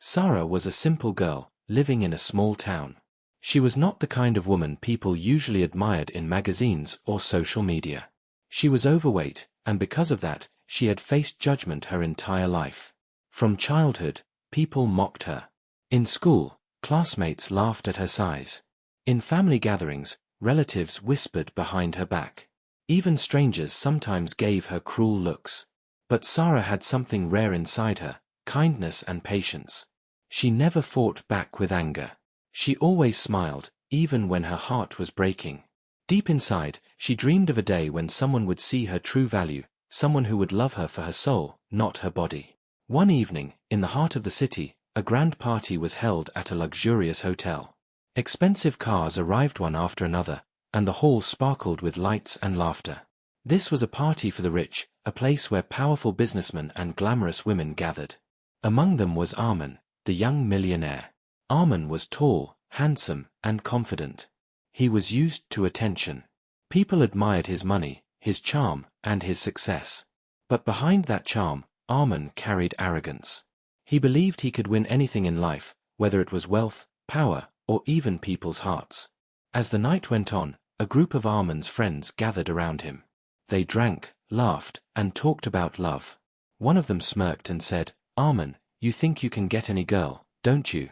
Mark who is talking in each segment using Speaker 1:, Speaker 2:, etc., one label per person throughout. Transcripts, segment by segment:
Speaker 1: Sarah was a simple girl, living in a small town. She was not the kind of woman people usually admired in magazines or social media. She was overweight, and because of that, she had faced judgment her entire life. From childhood, people mocked her. In school, classmates laughed at her size. In family gatherings, relatives whispered behind her back. Even strangers sometimes gave her cruel looks. But Sarah had something rare inside her: kindness and patience. She never fought back with anger. She always smiled, even when her heart was breaking. Deep inside, she dreamed of a day when someone would see her true value, someone who would love her for her soul, not her body. One evening, in the heart of the city, a grand party was held at a luxurious hotel. Expensive cars arrived one after another, and the hall sparkled with lights and laughter. This was a party for the rich, a place where powerful businessmen and glamorous women gathered. Among them was Arman, the young millionaire. Arman was tall, handsome, and confident. He was used to attention. People admired his money, his charm, and his success. But behind that charm, Arman carried arrogance. He believed he could win anything in life, whether it was wealth, power, or even people's hearts. As the night went on, a group of Arman's friends gathered around him. They drank, laughed, and talked about love. One of them smirked and said, "Arman, you think you can get any girl, don't you?"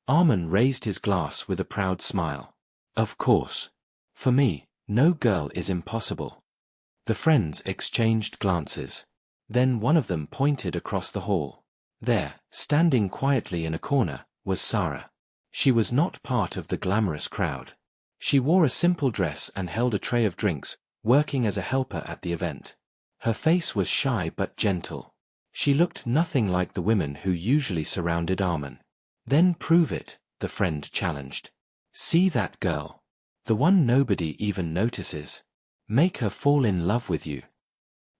Speaker 1: Arman raised his glass with a proud smile. "Of course. For me, no girl is impossible." The friends exchanged glances. Then one of them pointed across the hall. There, standing quietly in a corner, was Sarah. She was not part of the glamorous crowd. She wore a simple dress and held a tray of drinks, working as a helper at the event. Her face was shy but gentle. She looked nothing like the women who usually surrounded Arman. "Then prove it," the friend challenged. "See that girl? The one nobody even notices. Make her fall in love with you."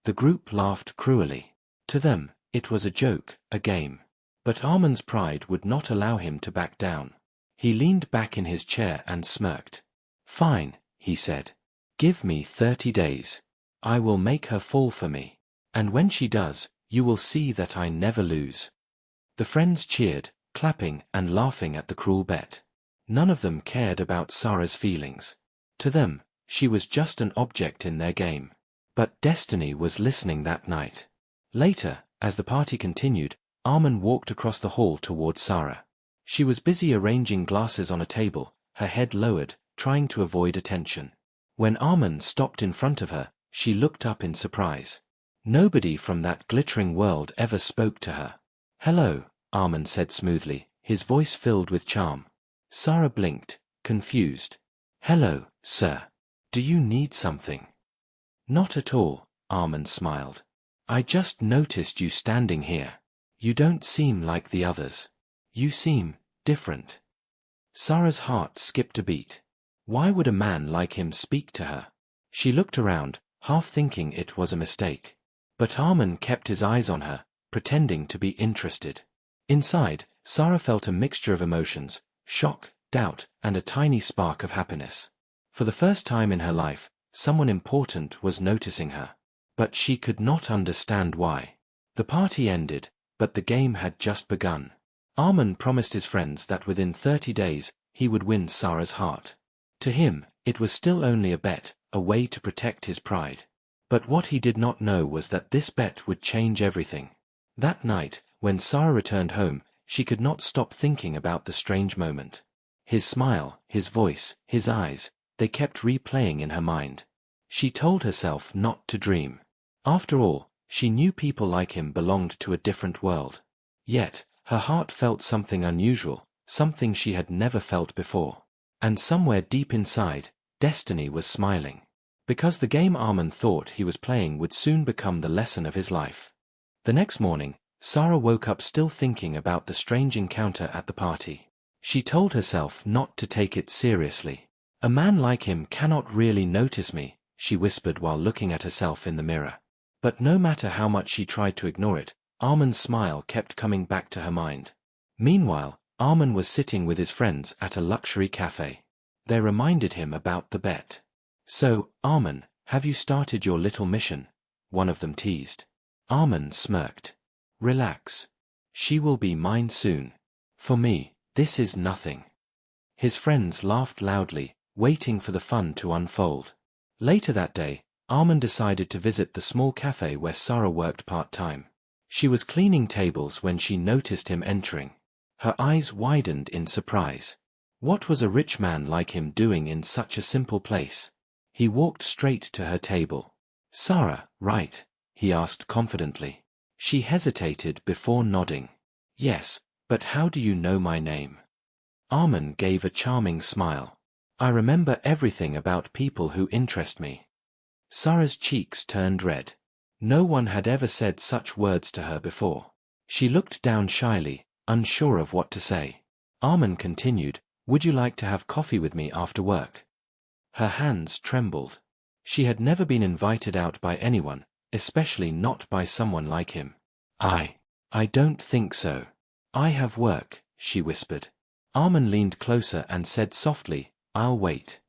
Speaker 1: The group laughed cruelly. To them, it was a joke, a game. But Arman's pride would not allow him to back down. He leaned back in his chair and smirked. "Fine," he said. "Give me 30 days. I will make her fall for me. And when she does, you will see that I never lose." The friends cheered, clapping and laughing at the cruel bet. None of them cared about Sarah's feelings. To them, she was just an object in their game. But destiny was listening that night. Later, as the party continued, Arman walked across the hall toward Sarah. She was busy arranging glasses on a table, her head lowered, trying to avoid attention. When Arman stopped in front of her, she looked up in surprise. Nobody from that glittering world ever spoke to her. "Hello," Arman said smoothly, his voice filled with charm. Sarah blinked, confused. "Hello, sir. Do you need something?" "Not at all," Arman smiled. "I just noticed you standing here. You don't seem like the others. You seem different." Sarah's heart skipped a beat. Why would a man like him speak to her? She looked around, half thinking it was a mistake. But Arman kept his eyes on her, pretending to be interested. Inside, Sarah felt a mixture of emotions: shock, doubt, and a tiny spark of happiness. For the first time in her life, someone important was noticing her. But she could not understand why. The party ended, but the game had just begun. Arman promised his friends that within 30 days, he would win Sarah's heart. To him, it was still only a bet, a way to protect his pride. But what he did not know was that this bet would change everything. That night, when Sarah returned home, she could not stop thinking about the strange moment. His smile, his voice, his eyes, they kept replaying in her mind. She told herself not to dream. After all, she knew people like him belonged to a different world. Yet, her heart felt something unusual, something she had never felt before. And somewhere deep inside, destiny was smiling. Because the game Arman thought he was playing would soon become the lesson of his life. The next morning, Sarah woke up still thinking about the strange encounter at the party. She told herself not to take it seriously. "A man like him cannot really notice me," she whispered while looking at herself in the mirror. But no matter how much she tried to ignore it, Arman's smile kept coming back to her mind. Meanwhile, Arman was sitting with his friends at a luxury cafe. They reminded him about the bet. "So, Arman, have you started your little mission?" one of them teased. Arman smirked. "Relax. She will be mine soon." For me, this is nothing. His friends laughed loudly, waiting for the fun to unfold. Later that day, Armin decided to visit the small cafe where Sarah worked part-time. She was cleaning tables when she noticed him entering. Her eyes widened in surprise. What was a rich man like him doing in such a simple place? He walked straight to her table. "Sarah, right?" he asked confidently. She hesitated before nodding. "Yes, but how do you know my name?" Armin gave a charming smile. "I remember everything about people who interest me." Sarah's cheeks turned red. No one had ever said such words to her before. She looked down shyly, unsure of what to say. Armin continued, "Would you like to have coffee with me after work?" Her hands trembled. She had never been invited out by anyone, especially not by someone like him. I don't think so. I have work," she whispered. Armin leaned closer and said softly, "I'll wait."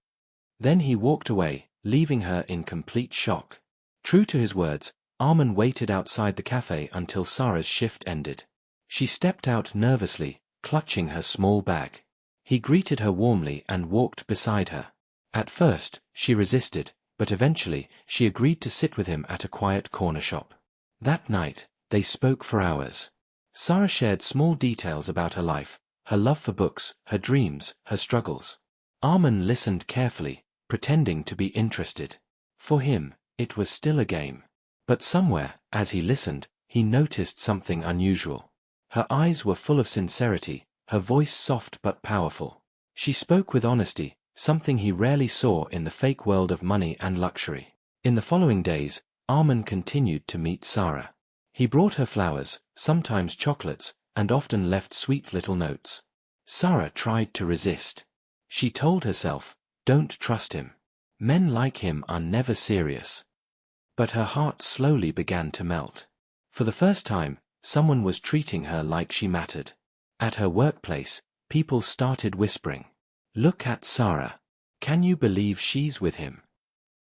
Speaker 1: Then he walked away, leaving her in complete shock. True to his words, Armin waited outside the cafe until Sarah's shift ended. She stepped out nervously, clutching her small bag. He greeted her warmly and walked beside her. At first, she resisted, but eventually, she agreed to sit with him at a quiet corner shop. That night, they spoke for hours. Sarah shared small details about her life, her love for books, her dreams, her struggles. Armin listened carefully, pretending to be interested. For him, it was still a game. But somewhere, as he listened, he noticed something unusual. Her eyes were full of sincerity, her voice soft but powerful. She spoke with honesty, something he rarely saw in the fake world of money and luxury. In the following days, Armin continued to meet Sarah. He brought her flowers, sometimes chocolates, and often left sweet little notes. Sarah tried to resist. She told herself, "Don't trust him. Men like him are never serious." But her heart slowly began to melt. For the first time, someone was treating her like she mattered. At her workplace, people started whispering, "Look at Sarah. Can you believe she's with him?"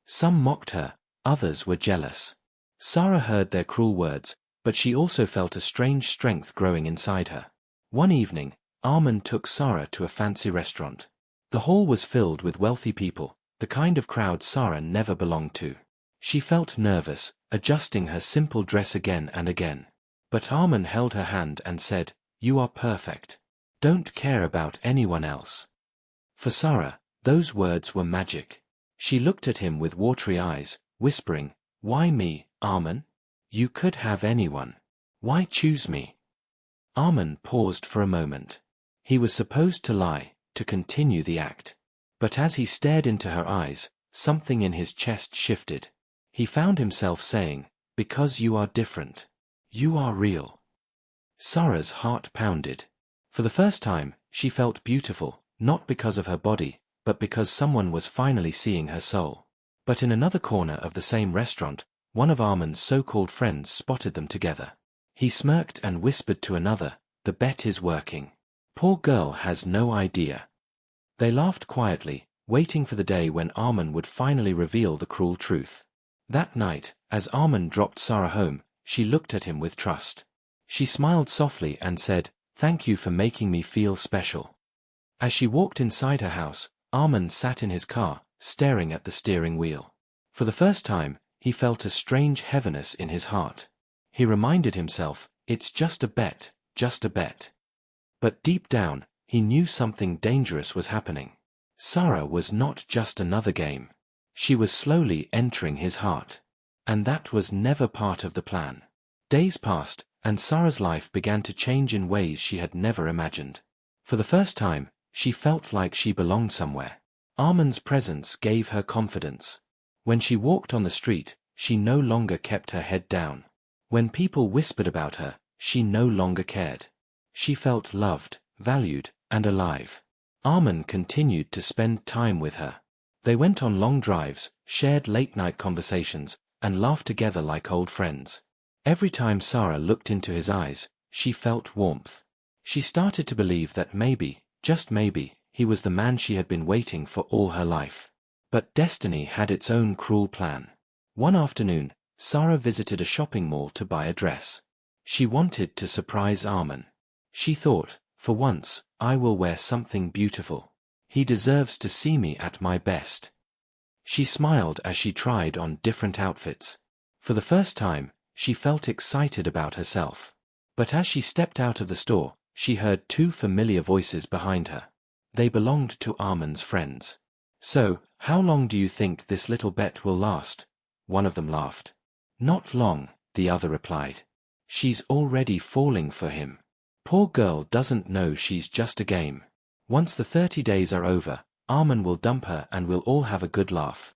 Speaker 1: Some mocked her, others were jealous. Sarah heard their cruel words, but she also felt a strange strength growing inside her. One evening, Armin took Sarah to a fancy restaurant. The hall was filled with wealthy people, the kind of crowd Sarah never belonged to. She felt nervous, adjusting her simple dress again and again. But Armin held her hand and said, "You are perfect. Don't care about anyone else." For Sarah, those words were magic. She looked at him with watery eyes, whispering, "Why me, Armin? You could have anyone. Why choose me?" Armin paused for a moment. He was supposed to lie, to continue the act. But as he stared into her eyes, something in his chest shifted. He found himself saying, "Because you are different. You are real." Sarah's heart pounded. For the first time, she felt beautiful, not because of her body, but because someone was finally seeing her soul. But in another corner of the same restaurant, one of Armin's so-called friends spotted them together. He smirked and whispered to another, "The bet is working. Poor girl has no idea." They laughed quietly, waiting for the day when Armin would finally reveal the cruel truth. That night, as Armin dropped Sarah home, she looked at him with trust. She smiled softly and said, "Thank you for making me feel special." As she walked inside her house, Armin sat in his car, staring at the steering wheel. For the first time, he felt a strange heaviness in his heart. He reminded himself, "It's just a bet, just a bet." But deep down, he knew something dangerous was happening. Sarah was not just another game. She was slowly entering his heart. And that was never part of the plan. Days passed, and Sarah's life began to change in ways she had never imagined. For the first time, she felt like she belonged somewhere. Armin's presence gave her confidence. When she walked on the street, she no longer kept her head down. When people whispered about her, she no longer cared. She felt loved, valued, and alive. Armin continued to spend time with her. They went on long drives, shared late-night conversations, and laughed together like old friends. Every time Sarah looked into his eyes, she felt warmth. She started to believe that maybe, just maybe, he was the man she had been waiting for all her life. But destiny had its own cruel plan. One afternoon, Sarah visited a shopping mall to buy a dress. She wanted to surprise Armin. She thought, For once, I will wear something beautiful. He deserves to see me at my best. She smiled as she tried on different outfits. For the first time, she felt excited about herself. But as she stepped out of the store, she heard two familiar voices behind her. They belonged to Armin's friends. So, how long do you think this little bet will last? One of them laughed. Not long, the other replied. She's already falling for him. Poor girl doesn't know she's just a game. Once the 30 days are over, Armin will dump her and we'll all have a good laugh.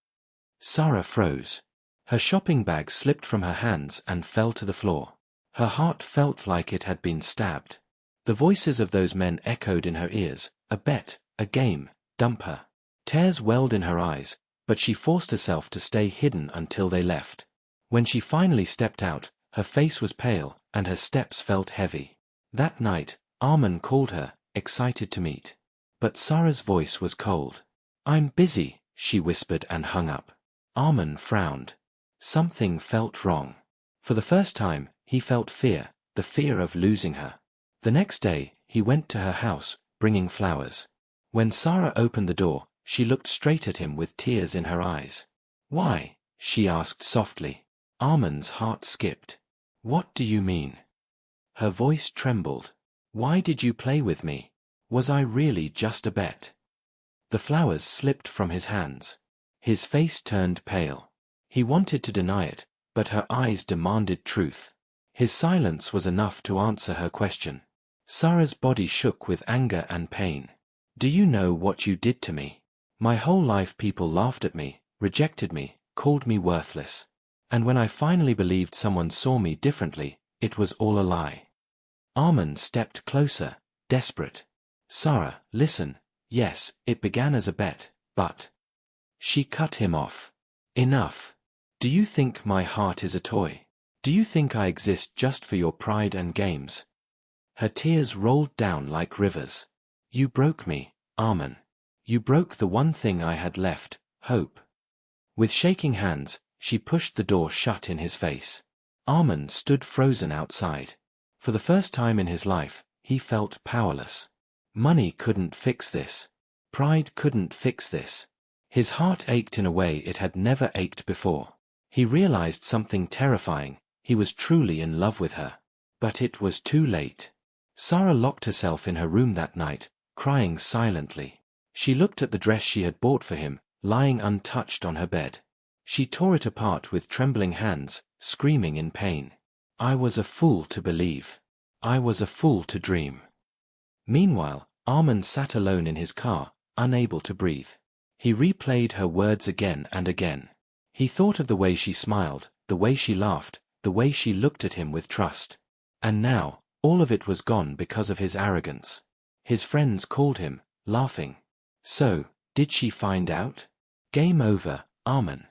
Speaker 1: Sarah froze. Her shopping bag slipped from her hands and fell to the floor. Her heart felt like it had been stabbed. The voices of those men echoed in her ears, a bet, a game, dump her. Tears welled in her eyes, but she forced herself to stay hidden until they left. When she finally stepped out, her face was pale, and her steps felt heavy. That night, Armin called her, excited to meet. But Sarah's voice was cold. I'm busy, she whispered and hung up. Armin frowned. Something felt wrong. For the first time, he felt fear, the fear of losing her. The next day, he went to her house, bringing flowers. When Sarah opened the door, she looked straight at him with tears in her eyes. Why? She asked softly. Armin's heart skipped. What do you mean? Her voice trembled. Why did you play with me? Was I really just a bet? The flowers slipped from his hands. His face turned pale. He wanted to deny it, but her eyes demanded truth. His silence was enough to answer her question. Sarah's body shook with anger and pain. Do you know what you did to me? My whole life people laughed at me, rejected me, called me worthless. And when I finally believed someone saw me differently, it was all a lie. Armin stepped closer, desperate. Sarah, listen. Yes, it began as a bet, but... She cut him off. Enough. Do you think my heart is a toy? Do you think I exist just for your pride and games? Her tears rolled down like rivers. You broke me, Armin. You broke the one thing I had left, hope. With shaking hands, she pushed the door shut in his face. Armin stood frozen outside. For the first time in his life, he felt powerless. Money couldn't fix this. Pride couldn't fix this. His heart ached in a way it had never ached before. He realized something terrifying. He was truly in love with her. But it was too late. Sarah locked herself in her room that night, crying silently. She looked at the dress she had bought for him, lying untouched on her bed. She tore it apart with trembling hands, screaming in pain. I was a fool to believe. I was a fool to dream. Meanwhile, Armin sat alone in his car, unable to breathe. He replayed her words again and again. He thought of the way she smiled, the way she laughed, the way she looked at him with trust. And now, all of it was gone because of his arrogance. His friends called him, laughing. So, did she find out? Game over, Armin.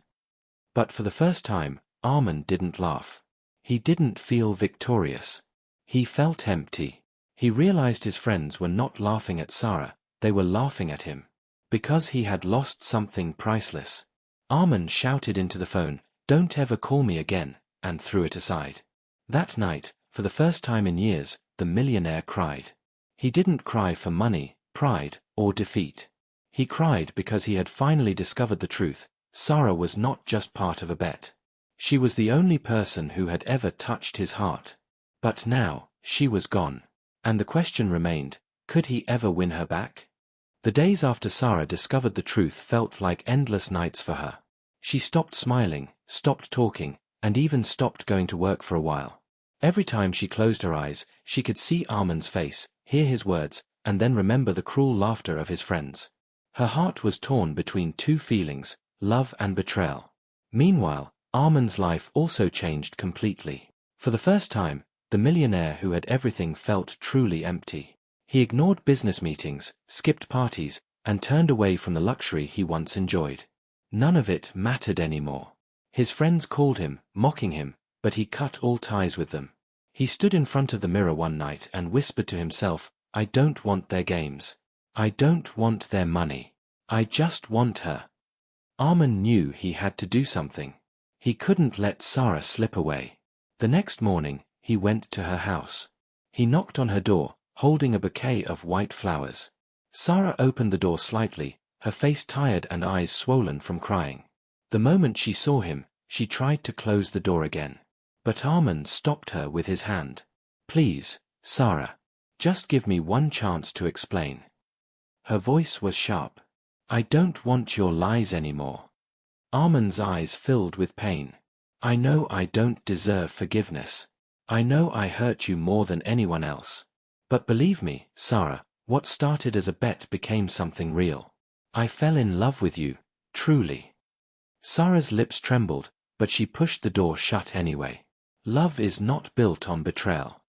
Speaker 1: But for the first time, Armin didn't laugh. He didn't feel victorious. He felt empty. He realized his friends were not laughing at Sarah, they were laughing at him. Because he had lost something priceless. Armin shouted into the phone, "Don't ever call me again," and threw it aside. That night, for the first time in years, the millionaire cried. He didn't cry for money, pride, or defeat. He cried because he had finally discovered the truth. Sarah was not just part of a bet. She was the only person who had ever touched his heart. But now, she was gone. And the question remained, could he ever win her back? The days after Sarah discovered the truth felt like endless nights for her. She stopped smiling, stopped talking, and even stopped going to work for a while. Every time she closed her eyes, she could see Armin's face, hear his words, and then remember the cruel laughter of his friends. Her heart was torn between two feelings, love and betrayal. Meanwhile, Armin's life also changed completely. For the first time, the millionaire who had everything felt truly empty. He ignored business meetings, skipped parties, and turned away from the luxury he once enjoyed. None of it mattered anymore. His friends called him, mocking him, but he cut all ties with them. He stood in front of the mirror one night and whispered to himself, I don't want their games. I don't want their money. I just want her. Armin knew he had to do something. He couldn't let Sarah slip away. The next morning, he went to her house. He knocked on her door, holding a bouquet of white flowers. Sarah opened the door slightly, her face tired and eyes swollen from crying. The moment she saw him, she tried to close the door again. But Armand stopped her with his hand. "Please, Sarah. Just give me one chance to explain." Her voice was sharp. "I don't want your lies anymore." Armand's eyes filled with pain. "I know I don't deserve forgiveness. I know I hurt you more than anyone else. But believe me, Sarah, what started as a bet became something real. I fell in love with you, truly." Sarah's lips trembled, but she pushed the door shut anyway. Love is not built on betrayal.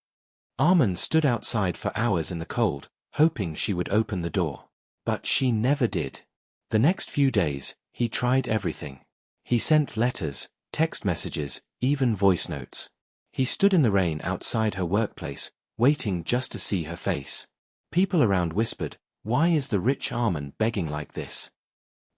Speaker 1: Armand stood outside for hours in the cold, hoping she would open the door. But she never did. The next few days, he tried everything. He sent letters, text messages, even voice notes. He stood in the rain outside her workplace, waiting just to see her face. People around whispered, "Why is the rich Armand begging like this?"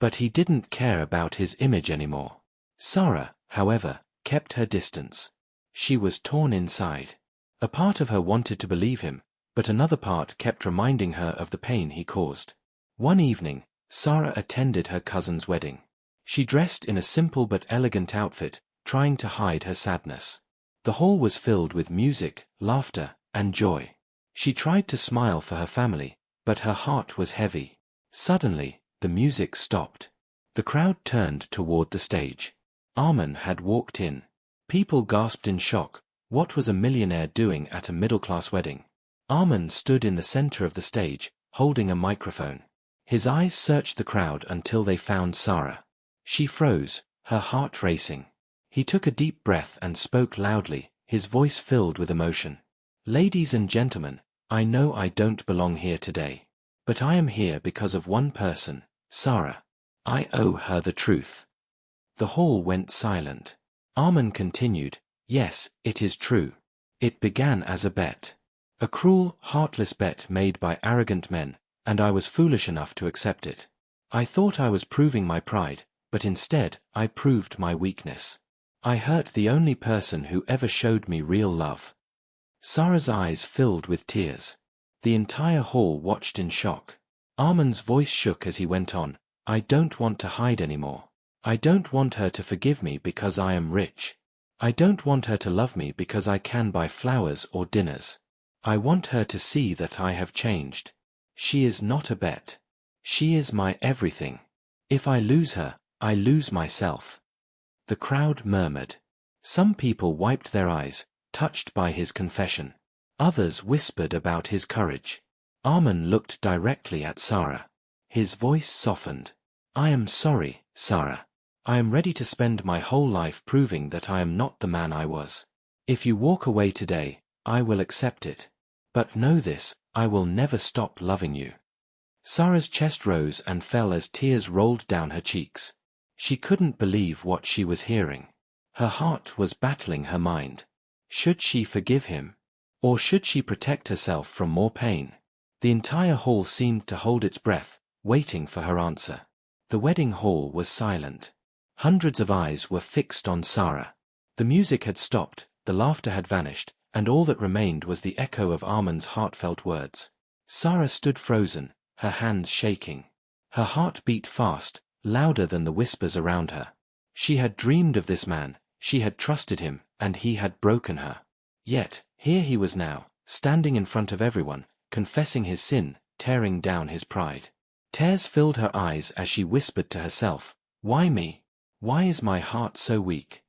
Speaker 1: But he didn't care about his image anymore. Sarah, however, kept her distance. She was torn inside. A part of her wanted to believe him, but another part kept reminding her of the pain he caused. One evening, Sarah attended her cousin's wedding. She dressed in a simple but elegant outfit, trying to hide her sadness. The hall was filled with music, laughter, and joy. She tried to smile for her family, but her heart was heavy. Suddenly, the music stopped. The crowd turned toward the stage. Armand had walked in. People gasped in shock. What was a millionaire doing at a middle-class wedding? Armand stood in the center of the stage, holding a microphone. His eyes searched the crowd until they found Sarah. She froze, her heart racing. He took a deep breath and spoke loudly, his voice filled with emotion. "Ladies and gentlemen, I know I don't belong here today. But I am here because of one person, Sarah. I owe her the truth." The hall went silent. Armand continued, "Yes, it is true. It began as a bet. A cruel, heartless bet made by arrogant men, and I was foolish enough to accept it. I thought I was proving my pride, but instead, I proved my weakness. I hurt the only person who ever showed me real love." Sarah's eyes filled with tears. The entire hall watched in shock. Armand's voice shook as he went on, "I don't want to hide anymore. I don't want her to forgive me because I am rich. I don't want her to love me because I can buy flowers or dinners. I want her to see that I have changed. She is not a bet. She is my everything. If I lose her, I lose myself." The crowd murmured. Some people wiped their eyes, touched by his confession. Others whispered about his courage. Armand looked directly at Sarah. His voice softened. "I am sorry, Sarah. I am ready to spend my whole life proving that I am not the man I was. If you walk away today, I will accept it. But know this, I will never stop loving you." Sarah's chest rose and fell as tears rolled down her cheeks. She couldn't believe what she was hearing. Her heart was battling her mind. Should she forgive him? Or should she protect herself from more pain? The entire hall seemed to hold its breath, waiting for her answer. The wedding hall was silent. Hundreds of eyes were fixed on Sarah. The music had stopped, the laughter had vanished, and all that remained was the echo of Armand's heartfelt words. Sarah stood frozen, her hands shaking. Her heart beat fast, louder than the whispers around her. She had dreamed of this man, she had trusted him, and he had broken her. Yet, here he was now, standing in front of everyone, confessing his sin, tearing down his pride. Tears filled her eyes as she whispered to herself, "Why me? Why is my heart so weak?"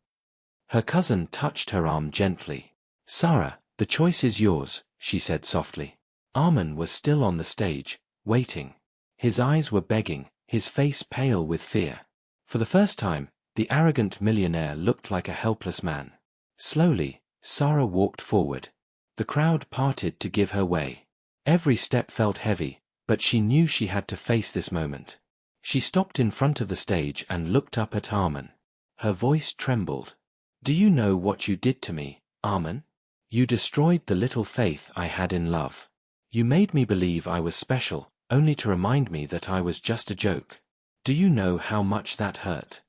Speaker 1: Her cousin touched her arm gently. "Sarah, the choice is yours," she said softly. Armand was still on the stage, waiting. His eyes were begging, his face pale with fear. For the first time, the arrogant millionaire looked like a helpless man. Slowly, Sarah walked forward. The crowd parted to give her way. Every step felt heavy, but she knew she had to face this moment. She stopped in front of the stage and looked up at Armand. Her voice trembled. "Do you know what you did to me, Armand? You destroyed the little faith I had in love. You made me believe I was special, only to remind me that I was just a joke. Do you know how much that hurt?"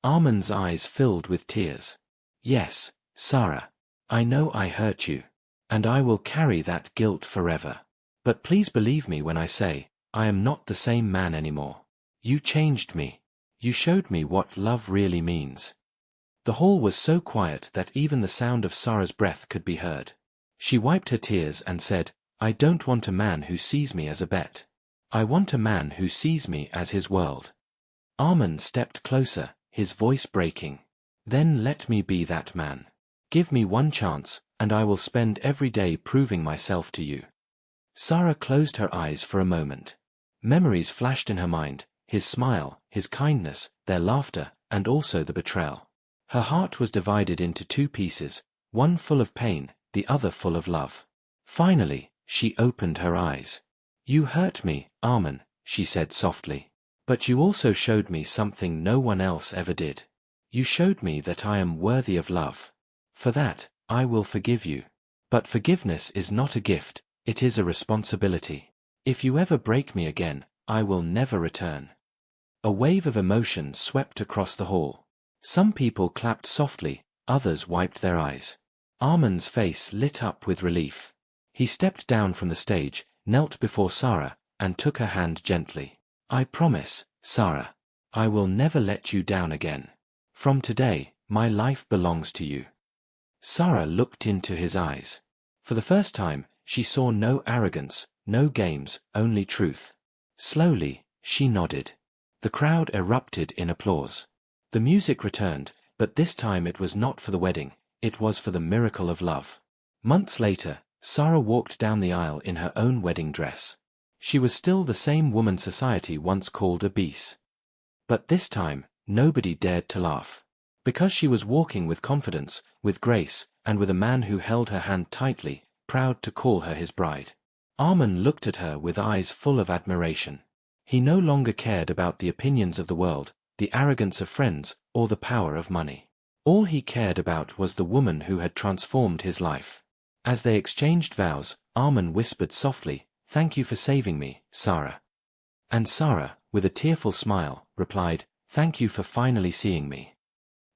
Speaker 1: Armand's eyes filled with tears. "Yes, Sarah. I know I hurt you. and I will carry that guilt forever. But please believe me when I say, I am not the same man anymore. You changed me. You showed me what love really means." The hall was so quiet that even the sound of Sarah's breath could be heard. She wiped her tears and said, "I don't want a man who sees me as a bet. I want a man who sees me as his world." Armin stepped closer, his voice breaking. "Then let me be that man. Give me one chance, and I will spend every day proving myself to you." Sarah closed her eyes for a moment. Memories flashed in her mind, his smile, his kindness, their laughter, and also the betrayal. Her heart was divided into two pieces, one full of pain, the other full of love. Finally, she opened her eyes. "You hurt me, Armin," she said softly. "But you also showed me something no one else ever did. You showed me that I am worthy of love. For that, I will forgive you. But forgiveness is not a gift, it is a responsibility. If you ever break me again, I will never return." A wave of emotion swept across the hall. Some people clapped softly, others wiped their eyes. Armin's face lit up with relief. He stepped down from the stage, knelt before Sarah, and took her hand gently. "I promise, Sarah. I will never let you down again. From today, my life belongs to you." Sarah looked into his eyes. For the first time, she saw no arrogance, no games, only truth. Slowly, she nodded. The crowd erupted in applause. The music returned, but this time it was not for the wedding, it was for the miracle of love. Months later, Sarah walked down the aisle in her own wedding dress. She was still the same woman society once called obese. But this time, nobody dared to laugh. Because she was walking with confidence, with grace, and with a man who held her hand tightly, proud to call her his bride. Armin looked at her with eyes full of admiration. He no longer cared about the opinions of the world, the arrogance of friends, or the power of money. All he cared about was the woman who had transformed his life. As they exchanged vows, Armin whispered softly, "Thank you for saving me, Sarah." And Sarah, with a tearful smile, replied, "Thank you for finally seeing me."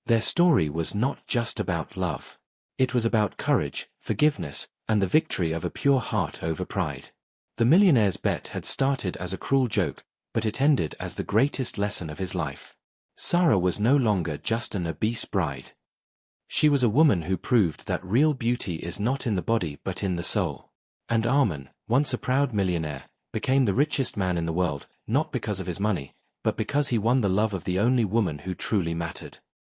Speaker 1: Their story was not just about love. It was about courage, forgiveness, and the victory of a pure heart over pride. The millionaire's bet had started as a cruel joke, but it ended as the greatest lesson of his life. Sarah was no longer just an obese bride. She was a woman who proved that real beauty is not in the body but in the soul. And Armin, once a proud millionaire, became the richest man in the world, not because of his money, but because he won the love of the only woman who truly mattered.